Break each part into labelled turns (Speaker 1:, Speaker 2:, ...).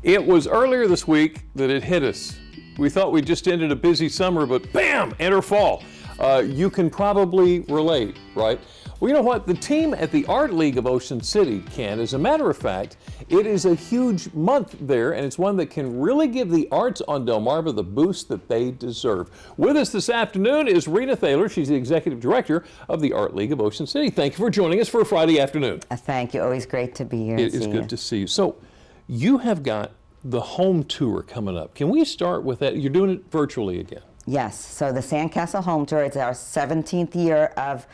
Speaker 1: It was earlier this week that it hit us. We thought we just ended a busy summer, but bam, enter fall. You can probably relate, right? Well, you know what? The team at the Art League of Ocean City can. As a matter of fact, it is a huge month there, and it's one that can really give the arts on Delmarva the boost that they deserve. With us this afternoon is Rena Thaler. She's the Executive Director of the Art League of Ocean City. Thank you for joining us for a Friday afternoon.
Speaker 2: Thank you. Always great to be here.
Speaker 1: It is good to see you. So, you have got the home tour coming up. Can we start with that? You're doing it virtually again.
Speaker 2: Yes, so the Sandcastle Home Tour, it's our 17th year of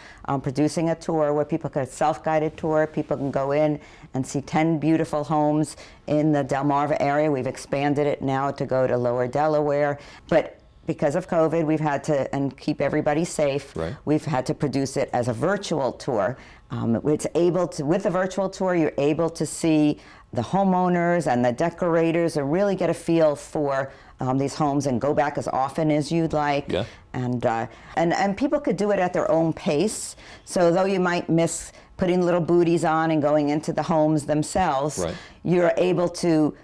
Speaker 2: producing a tour where people can, self-guided tour, people can go in and see 10 beautiful homes in the Delmarva area. We've expanded it now to go to Lower Delaware, but because of COVID, we've had to, and keep everybody safe,
Speaker 1: right,
Speaker 2: we've had to produce it as a virtual tour. It's able to, with the virtual tour, you're able to see the homeowners and the decorators and really get a feel for these homes and go back as often as you'd like.
Speaker 1: Yeah.
Speaker 2: And people could do it at their own pace. So though you might miss putting little booties on and going into the homes themselves,
Speaker 1: right,
Speaker 2: you're able to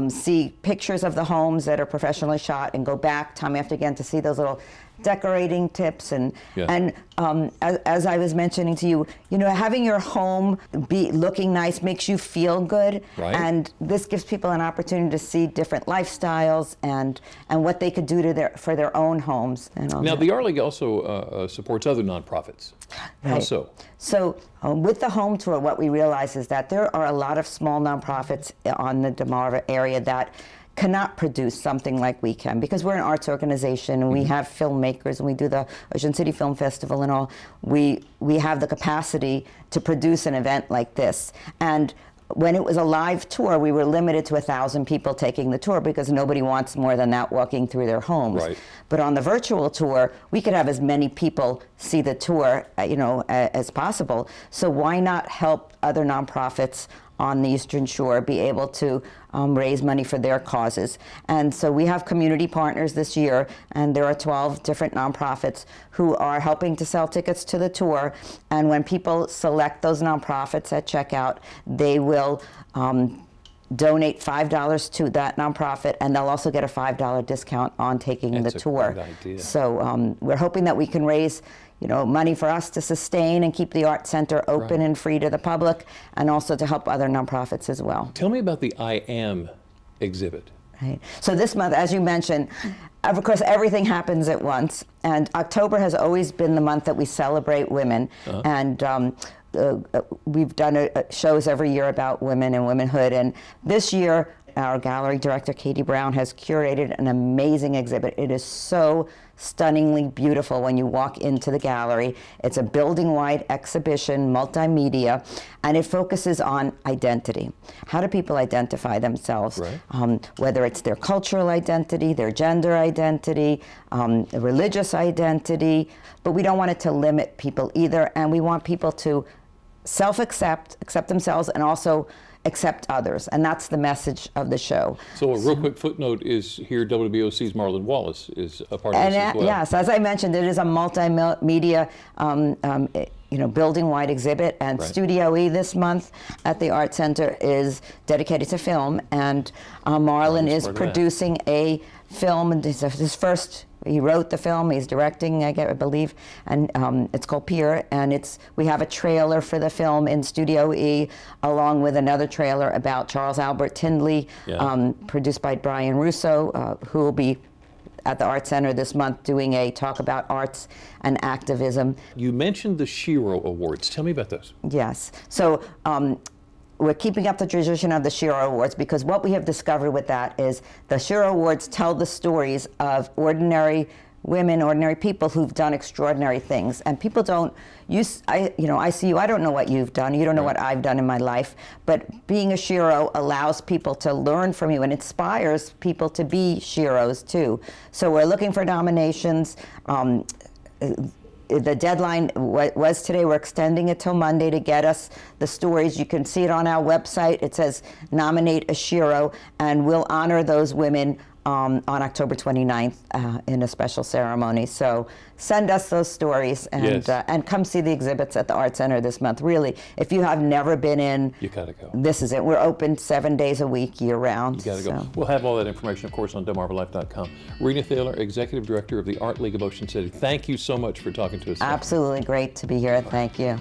Speaker 2: see pictures of the homes that are professionally shot and go back time after again to see those little decorating tips and as I was mentioning to you, you know, having your home be looking nice makes you feel good,
Speaker 1: right,
Speaker 2: and this gives people an opportunity to see different lifestyles and what they could do to for their own homes.
Speaker 1: Now, the Art League also supports other nonprofits.
Speaker 2: Right.
Speaker 1: How so?
Speaker 2: So with the home tour, what we realize is that there are a lot of small nonprofits on the Delmarva area that cannot produce something like we can, because we're an arts organization and we have filmmakers and we do the Ocean City Film Festival and all. We have the capacity to produce an event like this. And when it was a live tour, we were limited to 1,000 people taking the tour because nobody wants more than that walking through their homes.
Speaker 1: Right.
Speaker 2: But on the virtual tour, we could have as many people see the tour, you know, as possible. So why not help other nonprofits on the Eastern Shore be able to raise money for their causes? And so we have community partners this year, and there are 12 different nonprofits who are helping to sell tickets to the tour. And when people select those nonprofits at checkout, they will donate $5 to that nonprofit, and they'll also get a $5 discount on taking the tour.
Speaker 1: That's a great idea.
Speaker 2: So we're hoping that we can raise, you know, money for us to sustain and keep the art center open, right, and free to the public, and also to help other nonprofits as well.
Speaker 1: Tell me about the I Am exhibit.
Speaker 2: Right. So this month, as you mentioned, of course, everything happens at once, and October has always been the month that we celebrate women, and we've done shows every year about women and womanhood, and this year our gallery director, Katie Brown, has curated an amazing exhibit. It is so stunningly beautiful when you walk into the gallery. It's a building-wide exhibition, multimedia, and it focuses on identity. How do people identify themselves?
Speaker 1: Right.
Speaker 2: Whether it's their cultural identity, their gender identity, religious identity, but we don't want it to limit people either, and we want people to self-accept, accept themselves, and also accept others, and that's the message of the show.
Speaker 1: So a real quick footnote is here, WBOC's Marlon Wallace is a part of this as well.
Speaker 2: Yes, as I mentioned, it is a multimedia you know, building-wide exhibit, and
Speaker 1: right,
Speaker 2: Studio E this month at the Art Center is dedicated to film, and Marlon is producing a film. His first, he wrote the film, he's directing, I believe, and it's called Pier, and we have a trailer for the film in Studio E, along with another trailer about Charles Albert Tindley, produced by Brian Russo, who will be at the Art Center this month doing a talk about arts and activism. You
Speaker 1: mentioned the Shero Awards. Tell me about those.
Speaker 2: Yes. So we're keeping up the tradition of the Shero Awards, because what we have discovered with that is the Shero Awards tell the stories of ordinary women, ordinary people who've done extraordinary things. And people don't, you know, I see you, I don't know what you've done, you don't know what I've done in my life, but being a Shero allows people to learn from you and inspires people to be Sheros too. So we're looking for nominations. The deadline was today. We're extending it till Monday to get us the stories. You can see it on our website. It says nominate a Shero, and we'll honor those women on October 29th in a special ceremony. So send us those stories and come see the exhibits at the Art Center this month. Really, if you have never been in,
Speaker 1: You gotta go.
Speaker 2: this is it. We're open 7 days a week, year round.
Speaker 1: You gotta go. We'll have all that information, of course, on DelmarvaLife.com. Rena Thaler, Executive Director of the Art League of Ocean City. Thank you so much for talking to us today.
Speaker 2: Absolutely great to be here. Thank you.